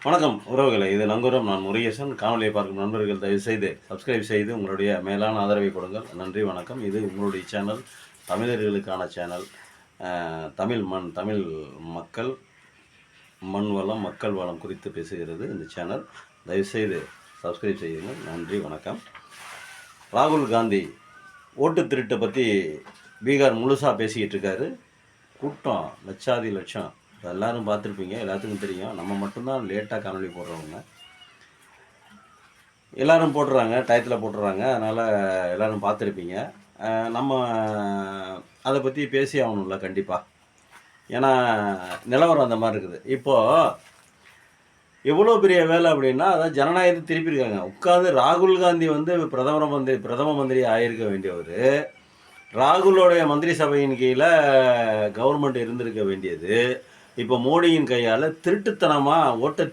வணக்கம் உறவுகளை, இது நங்கூரம். நான் முருகேசன். காணொலியை பார்க்கும் நண்பர்கள் தயவுசெய்து சப்ஸ்கிரைப் செய்து உங்களுடைய மேலான ஆதரவை கொடுங்கள். நன்றி, வணக்கம். இது உங்களுடைய சேனல், தமிழர்களுக்கான சேனல். தமிழ் மண், தமிழ் மக்கள், மண் வளம், மக்கள் வளம் குறித்து பேசுகிறது இந்த சேனல். தயவுசெய்து சப்ஸ்கிரைப் செய்யுங்கள். நன்றி, வணக்கம். ராகுல் காந்தி ஓட்டு திருட்டை பற்றி பீகார் முழுசாக பேசிக்கிட்டு இருக்காரு. கூட்டம் லட்சாதி லட்சம், எல்லோரும் பார்த்துருப்பீங்க, எல்லாத்துக்கும் தெரியும். நம்ம மட்டும்தான் லேட்டாக காணொலி போடுறவங்க. எல்லோரும் போட்டுறாங்க, டயத்தில் போட்டுறாங்க, அதனால் எல்லோரும் பார்த்துருப்பீங்க. நம்ம அதை பற்றி பேசி ஆகணும்ல கண்டிப்பாக. ஏன்னா நிலவரம் அந்த மாதிரி இருக்குது. இப்போது எவ்வளோ பெரிய வேலை அப்படின்னா, அதாவது ஜனநாயகத்தை திருப்பியிருக்காங்க. உட்காந்து ராகுல் காந்தி வந்து பிரதம மந்திரி ஆகியிருக்க வேண்டியவர், ராகுலோடைய மந்திரி சபையின் கீழே கவர்மெண்ட் இருந்திருக்க வேண்டியது, இப்போ மோடியின் கையால் திருட்டுத்தனமாக ஓட்டை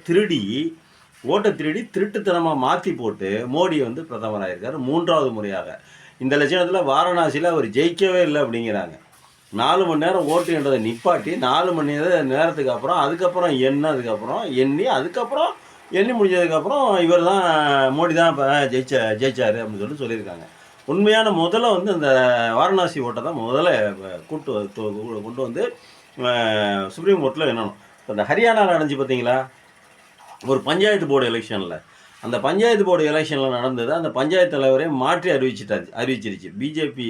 திருடி திருட்டுத்தனமாக மாற்றி போட்டு மோடி வந்து பிரதமராக இருக்கார் 3வது முறையாக. இந்த லட்சணத்தில் வாரணாசியில் அவர் ஜெயிக்கவே இல்லை அப்படிங்கிறாங்க. 4 மணி நேரம் ஓட்டு என்றதை நிப்பாட்டி 4 மணி நேரத்துக்கு அப்புறம் அதுக்கப்புறம் எண்ணி முடிஞ்சதுக்கப்புறம் இவர் தான், மோடி தான் இப்போ ஜெயிச்சார் அப்படின்னு சொல்லியிருக்காங்க. உண்மையான முதல்ல வந்து இந்த வாரணாசி ஓட்டை தான் முதல்ல கொண்டு வந்து சுப்ரீம் கோர்ட்டில் என்னணும். இப்போ இந்த ஹரியானாவில் நடந்துச்சு பார்த்தீங்களா, ஒரு பஞ்சாயத்து போர்டு எலெக்ஷனில். அந்த பஞ்சாயத்து போர்டு எலெக்ஷனில் நடந்தது, அந்த பஞ்சாயத்து தலைவரை மாற்றி அறிவிச்சிருச்சு. பிஜேபி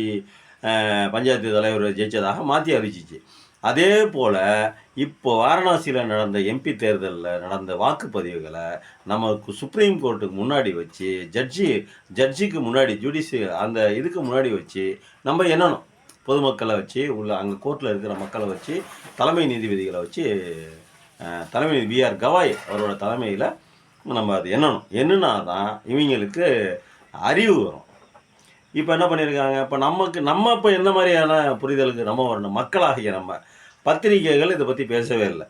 பஞ்சாயத்து தலைவர் ஜெயிச்சதாக மாற்றி அறிவிச்சிச்சு. அதே போல் இப்போ வாரணாசியில் நடந்த எம்பி தேர்தலில் நடந்த வாக்குப்பதிவுகளை நமக்கு சுப்ரீம் கோர்ட்டுக்கு முன்னாடி வச்சு, ஜட்ஜிக்கு முன்னாடி, அந்த இதுக்கு முன்னாடி வச்சு நம்ம என்னணும், பொதுமக்களை வச்சு, அங்கே கோர்ட்டில் இருக்கிற மக்களை வச்சு, தலைமை நீதிபதிகளை வச்சு, தலைமை நீதி BR கவாய் அவரோட தலைமையில் நம்ம அது என்னன்னா தான் இவங்களுக்கு அறிவு வரும். இப்போ என்ன பண்ணியிருக்காங்க, இப்போ நம்ம இப்போ என்ன மாதிரியான புரிதலுக்கு நம்ம வரணும், மக்களாகிய நம்ம. பத்திரிகைகள் இதை பற்றி பேசவே இல்லை,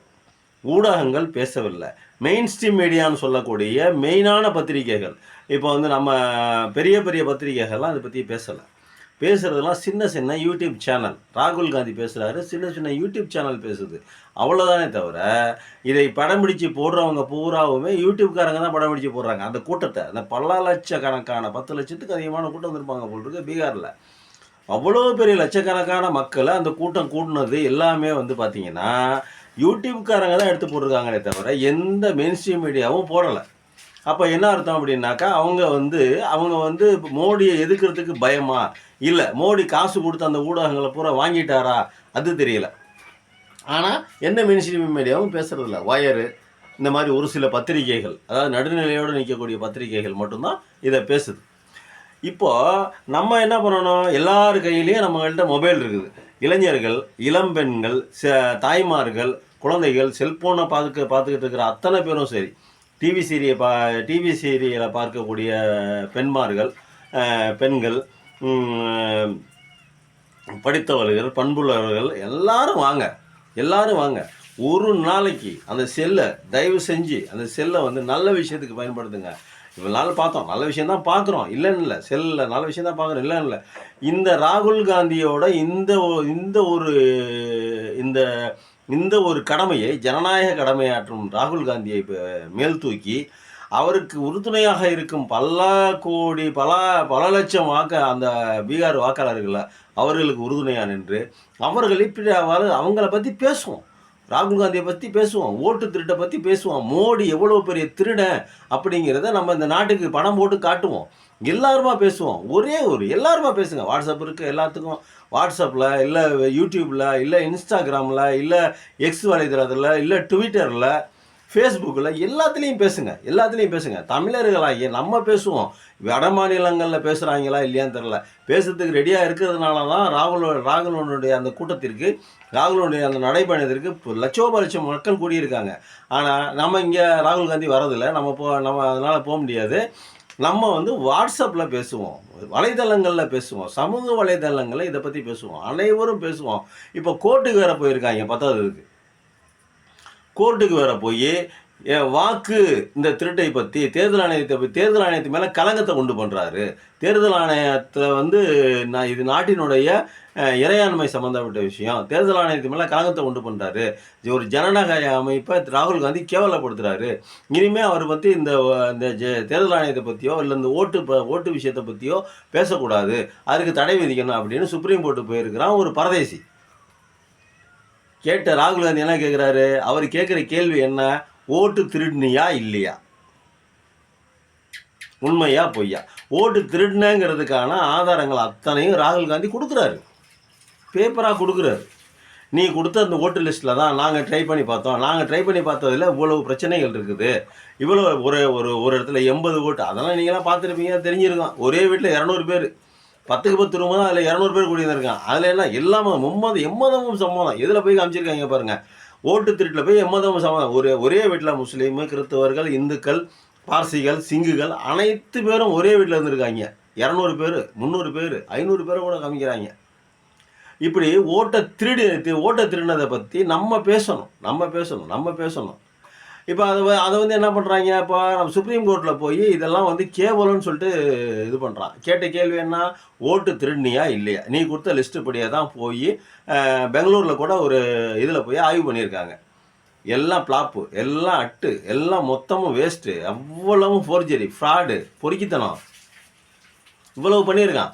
ஊடகங்கள் பேசவில்லை, மெயின் ஸ்ட்ரீம் மீடியான்னு சொல்லக்கூடிய மெயினான பத்திரிகைகள், இப்போ வந்து நம்ம பெரிய பெரிய பத்திரிகைகள்லாம் இதை பற்றி பேசுகிறதுலாம் சின்ன யூடியூப் சேனல். ராகுல் காந்தி பேசுகிறாரு, சின்ன யூடியூப் சேனல் பேசுது, அவ்வளோதானே தவிர இதை படம் பிடிச்சி போடுறவங்க பூராவுமே யூடியூப்காரங்க தான் படம் பிடிச்சி போடுறாங்க. அந்த கூட்டத்தை, அந்த பல லட்சக்கணக்கான 10 லட்சத்துக்கு அதிகமான கூட்டம் வந்திருப்பாங்க போல் இருக்கு பீகாரில். அவ்வளோ பெரிய லட்சக்கணக்கான மக்களை அந்த கூட்டம் கூட்டினது எல்லாமே வந்து பார்த்திங்கன்னா யூடியூப்காரங்க தான் எடுத்து போட்டிருக்காங்களே தவிர எந்த மெயின் ஸ்ட்ரீம் மீடியாவும் போடலை. அப்போ என்ன அர்த்தம் அப்படின்னாக்கா, அவங்க வந்து மோடியை எதிர்க்கிறதுக்கு பயமா, இல்லை மோடி காசு கொடுத்து அந்த ஊடகங்களை பூரா வாங்கிட்டாரா, அது தெரியல. ஆனால் எந்த மெயின்ஸ்ட்ரீம் மீடியாவும் பேசுறதில்ல. வயரு இந்த மாதிரி ஒரு சில பத்திரிகைகள், அதாவது நடுநிலையோடு நிற்கக்கூடிய பத்திரிகைகள் மட்டும்தான் இதை பேசுது. இப்போது நம்ம என்ன பண்ணணும், எல்லார் கையிலையும் நம்மகிட்ட மொபைல் இருக்குது. இளைஞர்கள், இளம்பெண்கள், தாய்மார்கள், குழந்தைகள் செல்ஃபோனை பார்த்துக்கிட்டு இருக்கிற அத்தனை பேரும் சரி, டிவி சீரியலை பார்க்கக்கூடிய பெண்கள், படித்தவர்கள், பண்புள்ளவர்கள், எல்லாரும் வாங்க. ஒரு நாளைக்கு அந்த செல்லை தயவு செஞ்சு அந்த செல்லை வந்து நல்ல விஷயத்துக்கு பயன்படுத்துங்க. இவ்வளோ நாள் பார்த்தோம், நல்ல விஷயம் தான் பார்க்குறோம், இல்லைன்னு இல்லை, செல்லில் நல்ல விஷயம் தான் பார்க்குறோம், இல்லைன்னு இல்லை. இந்த ராகுல் காந்தியோட இந்த ஒரு கடமையை, ஜனநாயக கடமையாற்றும் ராகுல் காந்தியை மேல் தூக்கி அவருக்கு உறுதுணையாக இருக்கும் பல லட்சம் அந்த பீகார் வாக்காளர்களை அவர்களுக்கு உறுதுணையாக நின்று அவர்கள் இப்படி அவங்கள பற்றி பேசுவோம், ராகுல் காந்தியை பற்றி பேசுவோம், ஓட்டு திருட்டை பற்றி பேசுவோம், மோடி எவ்வளோ பெரிய திருடன் அப்படிங்கிறத நம்ம இந்த நாட்டுக்கு பணம் போட்டு காட்டுவோம், எல்லாருமா பேசுவோம். எல்லாருமா பேசுங்க. வாட்ஸ்அப் இருக்குது, எல்லாத்துக்கும் வாட்ஸ்அப்பில், இல்லை யூடியூப்பில், இல்லை இன்ஸ்டாகிராமில், இல்லை எக்ஸ் வலைதளத்தில், இல்லை ட்விட்டரில், ஃபேஸ்புக்கில், எல்லாத்துலேயும் பேசுங்க. தமிழர்களாகிய நம்ம பேசுவோம். வட மாநிலங்களில் பேசுகிறாங்களா இல்லையான்னு தெரில, பேசுறதுக்கு ரெடியாக இருக்கிறதுனால தான் ராகுலனுடைய அந்த கூட்டத்திற்கு, ராகுலனுடைய அந்த நடைபயணத்திற்கு லட்சம் மக்கள் கூடியிருக்காங்க. ஆனால் நம்ம இங்கே ராகுல் காந்தி வரதில்லை, நம்ம அதனால் போக முடியாது. நம்ம வந்து வாட்ஸ்அப்பில் பேசுவோம், வலைதளங்களில் பேசுவோம், சமூக வலைதளங்களில் இதை பற்றி பேசுவோம், அனைவரும் பேசுவோம். இப்போ கோர்ட்டுக்கு வேறு போயிருக்காங்க, 10வது கோர்ட்டுக்கு வேறு போய் வாக்கு இந்த திருட்டை பற்றி தேர்தல் ஆணையத்தை தேர்தல் ஆணையத்து மேலே கலங்கத்தை கொண்டு பண்ணுறாரு. தேர்தல் ஆணையத்தில் வந்து இது நாட்டினுடைய இறையாண்மை சம்மந்தப்பட்ட விஷயம். தேர்தல் ஆணையத்து மேலே கலங்கத்தை உண்டு பண்ணுறாரு. ஒரு ஜனநாயக அமைப்பை ராகுல் காந்தி கேவலப்படுத்துகிறாரு. இனிமேல் அவர் பற்றி இந்த தேர்தல் ஆணையத்தை பற்றியோ இல்லை இந்த ஓட்டு விஷயத்தை பற்றியோ பேசக்கூடாது, அதுக்கு தடை விதிக்கணும் அப்படின்னு சுப்ரீம் கோர்ட்டு போயிருக்கிறான் ஒரு பரதேசி. கேட்ட ராகுல் காந்தி என்ன கேட்குறாரு? அவர் கேட்குற கேள்வி என்ன? ஓட்டு திருடுனியா இல்லையா, உண்மையா பொய்யா? ஓட்டு திருடுனங்கிறதுக்கான ஆதாரங்கள் அத்தனையும் ராகுல் காந்தி கொடுக்குறாரு, பேப்பராக கொடுக்குறாரு. நீ கொடுத்த அந்த ஓட்டு லிஸ்ட்டில் தான் நாங்கள் ட்ரை பண்ணி பார்த்தோம். நாங்கள் ட்ரை பண்ணி பார்த்ததில் இவ்வளவு பிரச்சனைகள் இருக்குது. இவ்வளோ ஒரு இடத்துல 80 ஓட்டு, அதெல்லாம் நீங்களாம் பார்த்துருப்பீங்க, தெரிஞ்சிருக்கோம். ஒரே வீட்டில் 200 பேர், 10க்கு 10 ரூபா தான், அதில் 200 பேர் கூடியிருந்திருக்கான். அதில் என்ன எல்லாமே எம்மதமும் சம்மதம். எதில் போய் காமிச்சிருக்காங்க பாருங்கள். ஓட்டு திருட்டில் போய் எம்மதமும் சம்மதம். ஒரே வீட்டில் முஸ்லீமு, கிறிஸ்தவர்கள், இந்துக்கள், பார்சிகள், சிங்குகள் அனைத்து பேரும் ஒரே வீட்டில் இருந்திருக்காங்க. 200 பேர், 300 பேர், 500 பேரை கூட காமிக்கிறாங்க. இப்படி ஓட்டை திருடினதை பற்றி நம்ம பேசணும். இப்போ அதை வந்து என்ன பண்ணுறாங்க? இப்போ நம்ம சுப்ரீம் கோர்ட்டில் போய் இதெல்லாம் வந்து கேவலம்னு சொல்லிட்டு இது பண்ணுறான். கேட்ட கேள்வி என்ன? ஓட்டு திருடினியா இல்லையா? நீ கொடுத்த லிஸ்ட்டு படியே தான் போய் பெங்களூரில் கூட ஒரு இதில் போய் ஆய்வு பண்ணியிருக்காங்க. எல்லாம் பிளாப்பு, எல்லாம் அட்டு, எல்லாம் மொத்தமும் வேஸ்ட்டு, அவ்வளவும் ஃபோர்ஜரி, ஃப்ராடு, பொறுக்கித்தனம், இவ்வளவு பண்ணியிருக்கான்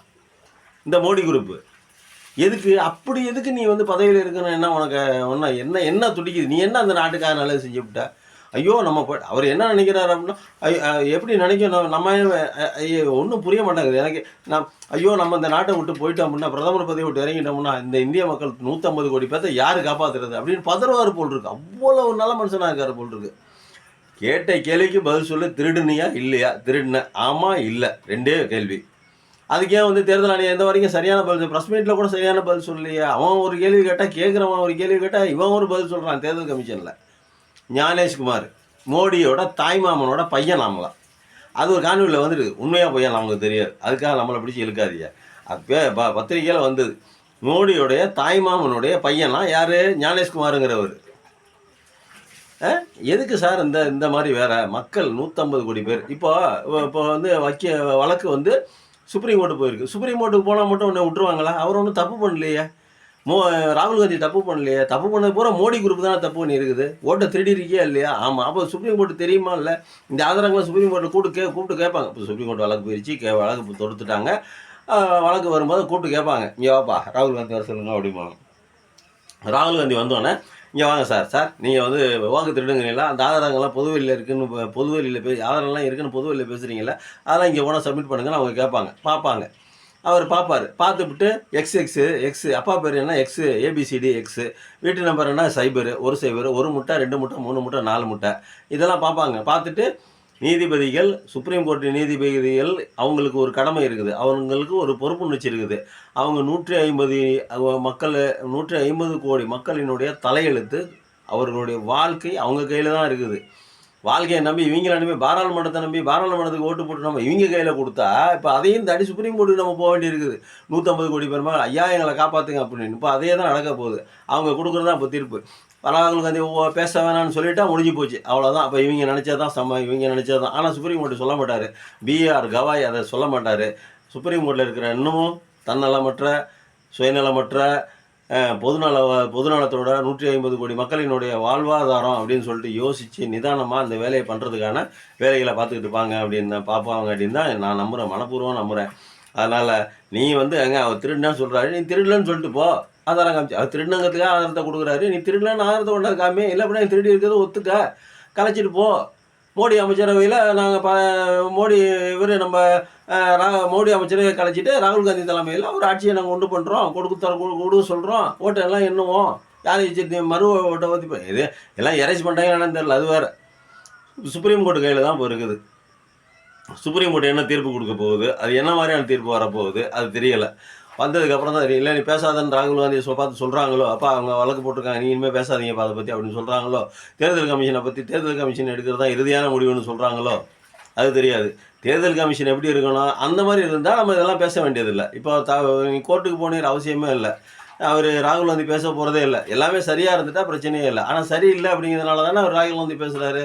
இந்த மோடி குரூப்பு. எதுக்கு நீ வந்து பதவியில் இருக்கணும்? என்ன உனக்கு என்ன துடிக்குது? நீ என்ன அந்த நாட்டுக்காக நல்லது செஞ்சுவிட்ட? ஐயோ நம்ம அவர் என்ன நினைக்கிறாரு அப்படின்னா, எப்படி நினைக்கணும்? நம்ம ஒன்றும் புரிய மாட்டேங்குது எனக்கு. ஐயோ நம்ம இந்த நாட்டை விட்டு போயிட்டோம் அப்படின்னா, பிரதமர் பதவி விட்டு இறங்கிட்டோம்னா இந்த இந்திய மக்கள் 150 கோடி பேர்த்தை யார் காப்பாற்றுறது அப்படின்னு பதறுவார் போல் இருக்கு. அவ்வளோ ஒரு நல்ல மனுஷனாக இருக்கார் போல் இருக்கு. கேட்ட கேள்விக்கு பதில் சொல்லு. திருடுனியா இல்லையா? திருடுன ஆமாம் இல்லை, ரெண்டே கேள்வி. அதுக்கே வந்து தேர்தல் ஆணையம் எந்த வரைக்கும் சரியான பதில், ப்ரெஸ் மீட்டில் கூட சரியான பதில் சொல்லலையே. அவன் ஒரு கேள்வி கேட்டால், கேட்குறவன் ஒரு கேள்வி கேட்டால் இவன் ஒரு பதில் சொல்கிறான். தேர்தல் கமிஷனில் ஞானேஷ்குமார் மோடியோட தாய்மாமனோட பையன் நாமலாம். அது ஒரு காணொலியில் வந்துடுது. உண்மையாக பையன் நமக்கு தெரியாது, அதுக்காக நம்மளை பிடிச்சி இழுக்காதீங்க. அது பத்திரிகையில் வந்தது. மோடியோடைய தாய்மாமனுடைய பையனா யார்? ஞானேஷ்குமாருங்கிறவர். எதுக்கு சார் இந்த மாதிரி வேற மக்கள் 150 கோடி பேர் இப்போ வந்து வழக்கு வந்து சுப்ரீம் கோர்ட்டு போயிருக்கு. சுப்ரீம் கோர்ட்டுக்கு போனால் மட்டும் ஒன்று விட்டுருவாங்களா? அவர் ஒன்றும் தப்பு பண்ணலையே. ராகுல் காந்தி தப்பு பண்ணலையே. தப்பு பண்ணது பூரா மோடி குரூப் தானே தப்பு பண்ணி இருக்குது. ஓட்டை திருடி இருக்கியா இல்லையா? ஆமாம். அப்போ சுப்ரீம் கோர்ட்டு தெரியுமா இல்லை? இந்த ஆதாரங்களை சுப்ரீம் கோர்ட்டில் கூப்பிட்டு கேட்பாங்க. இப்போ சுப்ரீம் கோர்ட் வழக்கு போயிடுச்சு, வழக்கு தொடுத்துட்டாங்க. வழக்கு வரும்போது கூப்பிட்டு கேட்பாங்க, இங்கே வாப்பா ராகுல் காந்தி வர சொல்லுங்க அப்படிம்பாங்க. ராகுல் காந்தி வந்தோடனே, இங்கே வாங்க சார் நீங்கள் வந்து வாக்கு திருடுங்கிறீங்களா? அந்த ஆதாரங்கள்லாம் பொதுவெளியில் இருக்குன்னு, பொதுவெளியில் ஆதாரம்லாம் இருக்குன்னு பொதுவெளியில் பேசுகிறீங்களா? அதெல்லாம் இங்கே போனால் சப்மிட் பண்ணுங்கன்னு அவங்க கேட்பாங்க. பார்ப்பாங்க. அவர் பார்ப்பார். பார்த்துவிட்டு எக்ஸ் அப்பா பேர் என்ன? எக்ஸு, ஏபிசிடி எக்ஸு, வீட்டு நம்பர் என்ன? சைபரு, 1 சைபரு, 1 முட்டை, 2 முட்டை, 3 முட்டை, 4 முட்டை, இதெல்லாம் பார்ப்பாங்க. பார்த்துட்டு நீதிபதிகள், சுப்ரீம் கோர்ட்டு நீதிபதிகள், அவங்களுக்கு ஒரு கடமை இருக்குது, அவங்களுக்கு ஒரு பொறுப்புணர்ச்சி இருக்குது. அவங்க 150 கோடி மக்களினுடைய தலையெழுத்து, அவர்களுடைய வாழ்க்கை அவங்க கையில் தான் இருக்குது. வாழ்க்கையை நம்பி இவங்களை நம்பி பாராளுமன்றத்துக்கு ஓட்டு போட்டு நம்ம இவங்க கையில் கொடுத்தா, இப்போ அதையும் தாண்டி சுப்ரீம் கோர்ட்டுக்கு நம்ம போக வேண்டியிருக்குது. 150 கோடி பேர் மேலே, ஐயா எங்களை காப்பாற்றுங்க அப்படின்னு. இப்போ அதே தான் நடக்க போகுது. அவங்க கொடுக்குறது தான் இப்போ தீர்ப்பு. ராகுல் காந்தி பேச வேணான்னு சொல்லிட்டா முடிஞ்சு போச்சு, அவ்வளோதான். அப்போ இவங்க நினச்சா தான். ஆனால் சுப்ரீம் கோர்ட்டு சொல்ல மாட்டார். பிஆர் கவாய் அதை சொல்ல மாட்டார். சுப்ரீம் கோர்ட்டில் இருக்கிற இன்னமும் தன்னலமற்ற, சுயநலமற்ற, பொதுநலத்தோட 150 கோடி மக்களினுடைய வாழ்வாதாரம் அப்படின்னு சொல்லிட்டு யோசித்து நிதானமாக அந்த வேலையை பண்ணுறதுக்கான வேலைகளை பார்த்துக்கிட்டு இருப்பாங்க அப்படின்னு பார்ப்பாங்க அப்படின்னு தான் நான் நம்புகிறேன், மனப்பூர்வம் நம்புகிறேன். அதனால் நீ வந்து அவர் திருடுனான்னு சொல்கிறாரு, நீ திருடலன்னு சொல்லிட்டு போ. ஆதாரம் காமிச்சு, அவர் திருடுனங்கிறதுக்காக ஆதாரத்தை கொடுக்குறாரு. நீ திருடலன்னு ஆதாரத்தை கொண்டாந்து காமி, இல்லை அப்படின்னா திருடி இருக்கிறத ஒத்துக்க, கலைச்சிட்டு போ. மோடி அமைச்சரவையில் நாங்கள் மோடி அமைச்சரவை கலைச்சிட்டு ராகுல் காந்தி தலைமையில் ஒரு ஆட்சியை நாங்கள் கொண்டு பண்ணுறோம், கொடுக்க சொல்கிறோம். ஓட்டை எல்லாம் எண்ணுவோம். யார் மறு ஓட்டை பற்றி இது எல்லாம் எரேஞ்ச் பண்ணிட்டாங்கன்னு தெரியல. அது வேறு சுப்ரீம் கோர்ட்டு கையில் தான் இப்போ இருக்குது. சுப்ரீம் கோர்ட்டு என்ன தீர்ப்பு கொடுக்க போகுது, அது என்ன மாதிரியான தீர்ப்பு வரப்போகுது அது தெரியலை. வந்ததுக்கப்புறம் தான் தெரியல. நீ பேசாதன்னு ராகுல் காந்தி பார்த்து சொல்கிறாங்களோ, அப்பா அவங்க வழக்கு போட்டிருக்காங்க, நீ இனிமேல் பேசாதீங்கப்பா அதை பற்றி அப்படின்னு சொல்கிறாங்களோ, தேர்தல் கமிஷன் எடுக்கிறது தான் இறுதியான முடிவுன்னு சொல்கிறாங்களோ, அது தெரியாது. தேர்தல் கமிஷன் எப்படி இருக்கணும், அந்த மாதிரி இருந்தால் நம்ம இதெல்லாம் பேச வேண்டியதில்லை. இப்போ நீ கோர்ட்டுக்கு போனீர் அவசியமே இல்லை. அவர் ராகுல் காந்தி பேச போகிறதே இல்லை. எல்லாமே சரியாக இருந்துட்டால் பிரச்சனையே இல்லை. ஆனால் சரியில்லை அப்படிங்கிறதுனால தானே அவர் ராகுல் காந்தி பேசுகிறாரு.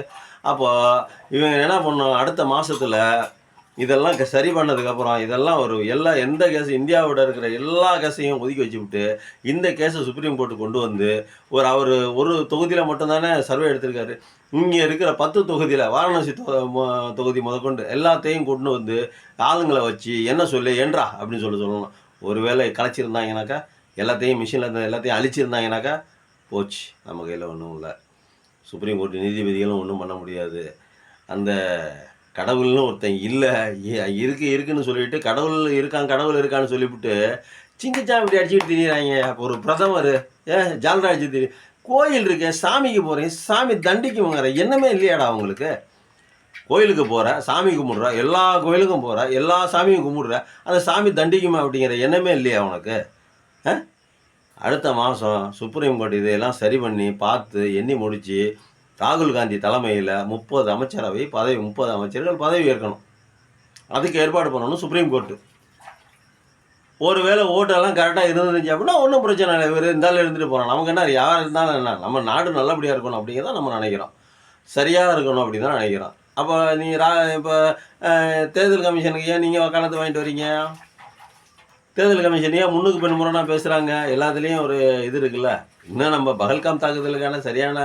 அப்போது இவங்க என்ன பண்ணணும், அடுத்த மாதத்தில் இதெல்லாம் சரி பண்ணதுக்கப்புறம் இதெல்லாம் எந்த கேஸ் இந்தியாவோட இருக்கிற எல்லா கேஸையும் ஒதுக்கி வச்சுவிட்டு இந்த கேஸை சுப்ரீம் கோர்ட்டு கொண்டு வந்து அவர் ஒரு தொகுதியில் மட்டும்தானே சர்வே எடுத்திருக்காரு. இங்கே இருக்கிற 10 தொகுதியில் வாரணாசி தொகுதி முதற்கொண்டு எல்லாத்தையும் கொண்டு வந்து ஆளுங்களை வச்சு என்ன சொல்லு என்றா அப்படின்னு சொல்லணும். ஒருவேளை கலைச்சிருந்தாங்கனாக்கா, எல்லாத்தையும் மிஷினில் இருந்த எல்லாத்தையும் அழிச்சிருந்தாங்கனாக்கா போச்சு, நம்ம கையில் ஒன்றும் இல்லை. சுப்ரீம் கோர்ட்டு நீதிபதிகளும் ஒன்றும் பண்ண முடியாது. அந்த கடவுள்னு ஒருத்தன் இல்லை, இருக்குன்னு சொல்லிட்டு கடவுள் இருக்கான்னு சொல்லிவிட்டு சிங்கச்சாமி இப்படி அடிச்சுட்டு திரியிறாங்க. அப்போ ஒரு பிரதமர் ஜால்ரா அடிச்சு திரியும். கோயில் இருக்கேன், சாமிக்கு போகிறேன், சாமி தண்டிக்குங்கிற எண்ணமே இல்லையாடா அவங்களுக்கு? கோயிலுக்கு போகிற, சாமி கும்பிட்ற, எல்லா கோயிலுக்கும் போகிற, எல்லா சாமியும் கும்பிட்ற, அந்த சாமி தண்டிக்குமா அப்படிங்கிற எண்ணமே இல்லையா உனக்கு? அடுத்த மாதம் சுப்ரீம் கோர்ட் இதையெல்லாம் சரி பண்ணி பார்த்து எண்ணி முடித்து ராகுல் காந்தி தலைமையில் 30 அமைச்சரவை பதவி 30 அமைச்சர்கள் பதவி ஏற்கணும். அதுக்கு ஏற்பாடு பண்ணணும் சுப்ரீம் கோர்ட்டு. ஒருவேளை ஓட்டெல்லாம் கரெக்டாக இருந்துச்சு அப்படின்னா ஒன்றும் பிரச்சனை இல்லை, இவர் இருந்தாலும் இருந்துட்டு போகிறோம். நமக்கு என்ன, யார் இருந்தாலும் என்ன, நம்ம நாடு நல்லபடியாக இருக்கணும் அப்படிங்கிறத நம்ம நினைக்கிறோம், சரியாக இருக்கணும் அப்படின்னு தான் நினைக்கிறோம். அப்போ இப்போ தேர்தல் கமிஷனுக்கு ஏன் நீங்கள் வக்காலத்து வாங்கிட்டு வரீங்க? தேர்தல் கமிஷன் ஏன் முன்னுக்கு பின் முரணாக பேசுகிறாங்க? எல்லாத்துலேயும் ஒரு இது இருக்குல்ல. இன்னும் நம்ம பகல்காம் தாக்குதலுக்கான சரியான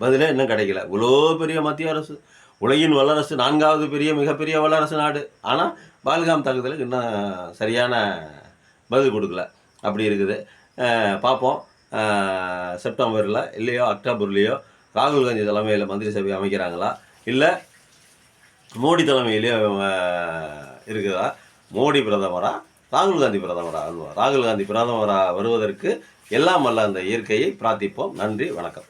பதிலே இன்னும் கிடைக்கல. இவ்வளோ பெரிய மத்திய அரசு, உலகின் வல்லரசு, 4வது மிகப்பெரிய வல்லரசு நாடு, ஆனால் பகல்காம் தாக்குதலுக்கு இன்னும் சரியான பதில் கொடுக்கல. அப்படி இருக்குது. பார்ப்போம், செப்டம்பரில் இல்லையோ அக்டோபர்லேயோ ராகுல் காந்தி தலைமையில் மந்திரி சபை அமைக்கிறாங்களா, இல்லை மோடி தலைமையிலேயே இருக்குதா? மோடி பிரதமரா, ராகுல் காந்தி பிரதமரா? ராகுல் காந்தி பிரதமராக வருவதற்கு எல்லாம் வல்ல அந்த இயற்கையை பிரார்த்திப்போம். நன்றி, வணக்கம்.